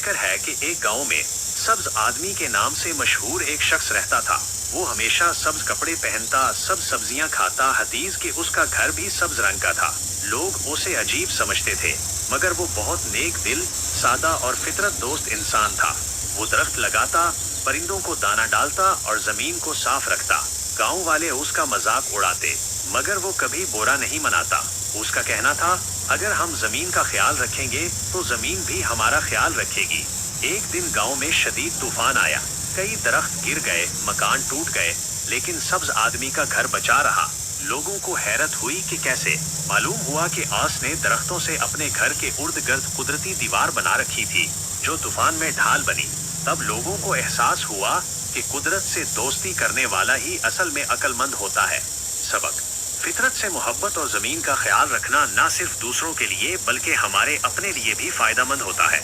जिक्र है कि एक गांव में सब्ज आदमी के नाम से मशहूर एक शख्स रहता था। वो हमेशा सब्ज कपड़े पहनता, सब्ज सब्जियां खाता, हतीज कि उसका घर भी सब्ज रंग का था। लोग उसे अजीब समझते थे, मगर वो बहुत नेक दिल, सादा और फितरत दोस्त इंसान था। वो दरख्त लगाता, परिंदों को दाना डालता और जमीन को साफ रखता। गांव वाले उसका मजाक उड़ाते, मगर वो कभी बुरा नहीं मनाता। उसका कहना था, अगर हम जमीन का ख्याल रखेंगे तो जमीन भी हमारा ख्याल रखेगी। एक दिन गांव में शदीद तूफान आया, कई दरख्त गिर गए, मकान टूट गए, लेकिन सब्ज आदमी का घर बचा रहा। लोगों को हैरत हुई कि कैसे। मालूम हुआ कि आस ने दरख्तों से अपने घर के इर्द गिर्द कुदरती दीवार बना रखी थी, जो तूफान में ढाल बनी। तब लोगों को एहसास हुआ कि कुदरत से दोस्ती करने वाला ही असल में अक्लमंद होता है। सबक: फितरत से मोहब्बत और जमीन का ख्याल रखना न सिर्फ दूसरों के लिए बल्कि हमारे अपने लिए भी फायदेमंद होता है।